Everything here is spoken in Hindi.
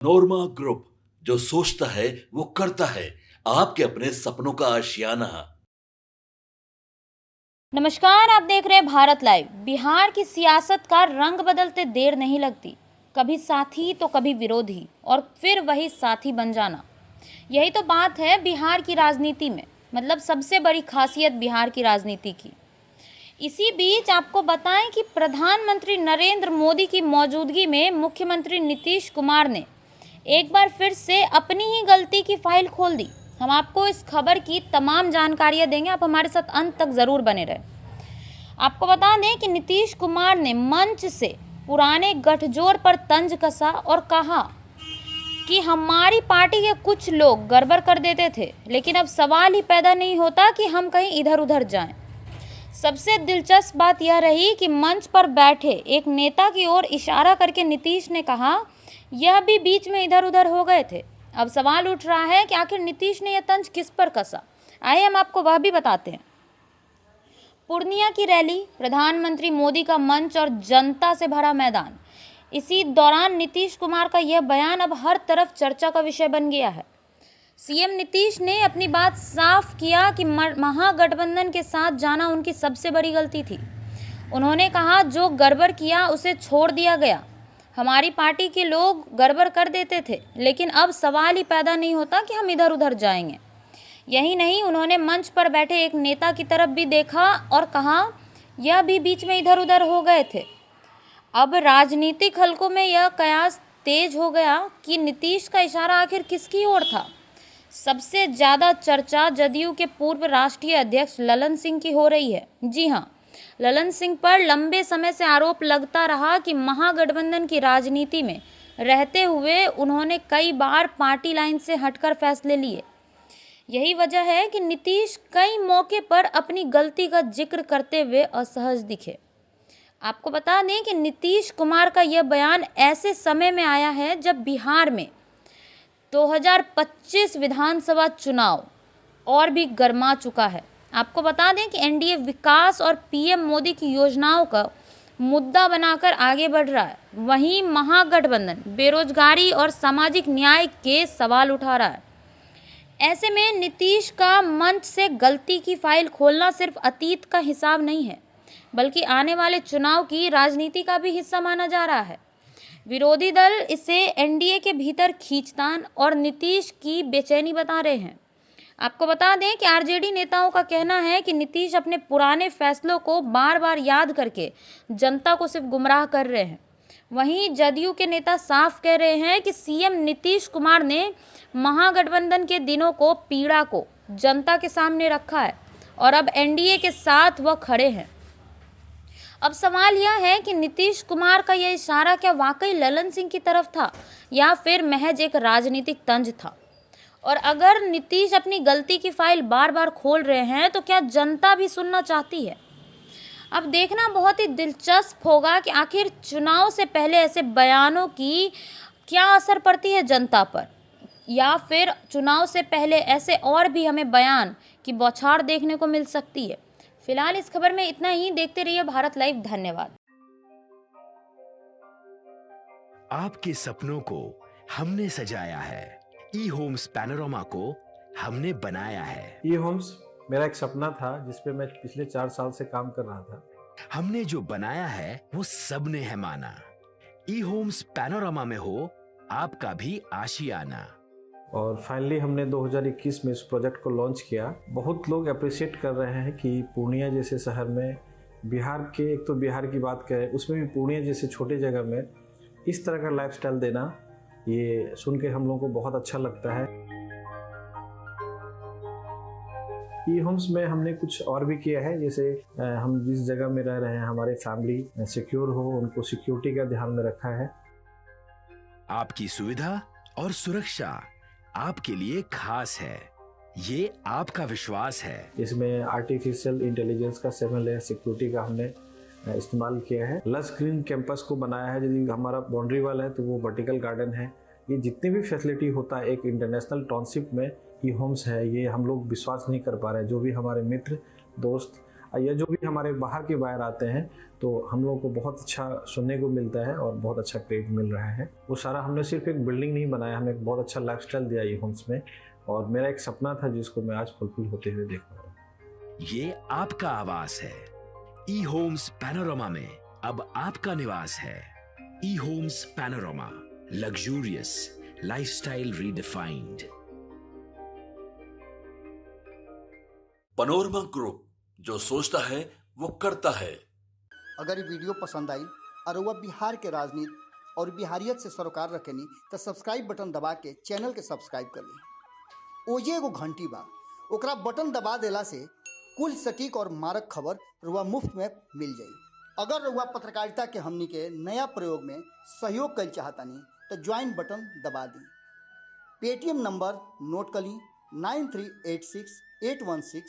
नोरमा ग्रुप, जो सोचता है वो करता है। आपके अपने सपनों का आशियाना। नमस्कार, आप देख रहे हैं भारत लाइव। बिहार की सियासत का रंग बदलते देर नहीं लगती। कभी साथी तो कभी विरोधी और फिर वही साथी बन जाना। यही तो बात है बिहार की राजनीति में, मतलब सबसे बड़ी खासियत बिहार की राजनीति की। इसी बीच आपको बताएं कि प्रधानमंत्री नरेंद्र मोदी की मौजूदगी में मुख्यमंत्री नीतीश कुमार ने एक बार फिर से अपनी ही गलती की फाइल खोल दी। हम आपको इस खबर की तमाम जानकारियां देंगे, आप हमारे साथ अंत तक ज़रूर बने रहें। आपको बता दें कि नीतीश कुमार ने मंच से पुराने गठजोड़ पर तंज कसा और कहा कि हमारी पार्टी के कुछ लोग गड़बड़ कर देते थे, लेकिन अब सवाल ही पैदा नहीं होता कि हम कहीं इधर उधर जाएं। सबसे दिलचस्प बात यह रही कि मंच पर बैठे एक नेता की ओर इशारा करके नीतीश ने कहा, यह भी बीच में इधर उधर हो गए थे। अब सवाल उठ रहा है कि आखिर नीतीश ने यह तंज किस पर कसा। आइए हम आपको वह भी बताते हैं। पूर्णिया की रैली, प्रधानमंत्री मोदी का मंच और जनता से भरा मैदान। इसी दौरान नीतीश कुमार का यह बयान अब हर तरफ चर्चा का विषय बन गया है। सीएम नीतीश ने अपनी बात साफ किया कि महागठबंधन के साथ जाना उनकी सबसे बड़ी गलती थी। उन्होंने कहा, जो गड़बड़ किया उसे छोड़ दिया गया। हमारी पार्टी के लोग गड़बड़ कर देते थे, लेकिन अब सवाल ही पैदा नहीं होता कि हम इधर उधर जाएंगे। यही नहीं, उन्होंने मंच पर बैठे एक नेता की तरफ भी देखा और कहा, यह भी बीच में इधर उधर हो गए थे। अब राजनीतिक हलकों में यह कयास तेज हो गया कि नीतीश का इशारा आखिर किसकी ओर था। सबसे ज़्यादा चर्चा जदयू के पूर्व राष्ट्रीय अध्यक्ष ललन सिंह की हो रही है। जी हाँ, ललन सिंह पर लंबे समय से आरोप लगता रहा कि महागठबंधन की राजनीति में रहते हुए उन्होंने कई बार पार्टी लाइन से हटकर फैसले लिए। यही वजह है कि नीतीश कई मौके पर अपनी गलती का जिक्र करते हुए असहज दिखे। आपको बता दें कि नीतीश कुमार का यह बयान ऐसे समय में आया है जब बिहार में 2025 विधानसभा चुनाव और भी गर्मा चुका है। आपको बता दें कि एनडीए विकास और पीएम मोदी की योजनाओं का मुद्दा बनाकर आगे बढ़ रहा है। वहीं महागठबंधन बेरोजगारी और सामाजिक न्याय के सवाल उठा रहा है। ऐसे में नीतीश का मंच से गलती की फाइल खोलना सिर्फ अतीत का हिसाब नहीं है, बल्कि आने वाले चुनाव की राजनीति का भी हिस्सा माना जा रहा है। विरोधी दल इसे एनडीए के भीतर खींचतान और नीतीश की बेचैनी बता रहे हैं। आपको बता दें कि आरजेडी नेताओं का कहना है कि नीतीश अपने पुराने फैसलों को बार बार याद करके जनता को सिर्फ गुमराह कर रहे हैं। वहीं जदयू के नेता साफ कह रहे हैं कि सीएम नीतीश कुमार ने महागठबंधन के दिनों को पीड़ा को जनता के सामने रखा है और अब एनडीए के साथ वह खड़े हैं। अब सवाल यह है कि नीतीश कुमार का यह इशारा क्या वाकई ललन सिंह की तरफ था या फिर महज एक राजनीतिक तंज था। और अगर नीतीश अपनी गलती की फाइल बार बार खोल रहे हैं तो क्या जनता भी सुनना चाहती है। अब देखना बहुत ही दिलचस्प होगा कि आखिर चुनाव से पहले ऐसे बयानों की क्या असर पड़ती है जनता पर, या फिर चुनाव से पहले ऐसे और भी हमें बयान की बौछार देखने को मिल सकती है। फिलहाल इस खबर में इतना ही। देखते रहिए भारत लाइव। धन्यवाद। आपके सपनों को हमने सजाया है, ई होम्स पैनोरामा को हमने बनाया है। ई होम्स मेरा एक सपना था जिस पे मैं पिछले 4 साल से काम कर रहा था। हमने जो बनाया है वो सबने है माना। ई होम्स पैनोरामा में हो आपका भी आशियाना। और फाइनली हमने 2021 में इस प्रोजेक्ट को लॉन्च किया। बहुत लोग अप्रिशिएट कर रहे हैं कि पूर्णिया जैसे शहर में, बिहार के, एक तो बिहार की बात करें उसमें भी पूर्णिया जैसे छोटे जगह में इस तरह का लाइफस्टाइल देना, ये सुन के हम लोगों को बहुत अच्छा लगता है। ई होम्स में हमने कुछ और भी किया है, जैसे हम जिस जगह में रह रहे हैं हमारे फैमिली सिक्योर हो, उनको सिक्योरिटी का ध्यान में रखा है। आपकी सुविधा और सुरक्षा आपके लिए खास है, ये आपका विश्वास है। इसमें आर्टिफिशियल इंटेलिजेंस का 7 लेयर सिक्योरिटी का हमने इस्तेमाल किया है। लस ग्रीन कैंपस को बनाया है। यदि हमारा बाउंड्री वाल है तो वो वर्टिकल गार्डन है। ये जितनी भी फैसिलिटी होता है एक इंटरनेशनल टाउनशिप में, ई होम्स है, ये हम लोग विश्वास नहीं कर पा रहे हैं। जो भी हमारे मित्र दोस्त या जो भी हमारे बाहर के बायर आते हैं तो हम लोगों को बहुत अच्छा सुनने को मिलता है और बहुत अच्छा क्रेडिट मिल रहा है। वो सारा हमने सिर्फ एक बिल्डिंग नहीं बनाया, हमें एक बहुत अच्छा लाइफस्टाइल दिया ये होम्स में, और मेरा एक सपना था जिसको मैं आज फुलफिल होते हुए देख रहा हूँ। ये आपका आवास है। ई होम्स पैनोरमा में अब आपका निवास है। E Homes Panorama, luxurious lifestyle redefined. Panorama group, जो सोचता है वो करता है। अगर ये वीडियो पसंद आई और वह बिहार के राजनीति और बिहारियत से सरोकार रखेनी तो सब्सक्राइब बटन दबा के चैनल के सब्सक्राइब कर ली। ओजे एगो घंटी बा, ओकरा बटन दबा देला से कुल सटीक और मारक खबर रुआ मुफ्त में मिल जाई। अगर रुआ पत्रकारिता के हमनी के नया प्रयोग में सहयोग कर चाहतानी तो ज्वाइन बटन दबा दी। पेटीएम नंबर नोट कर ली 9386 816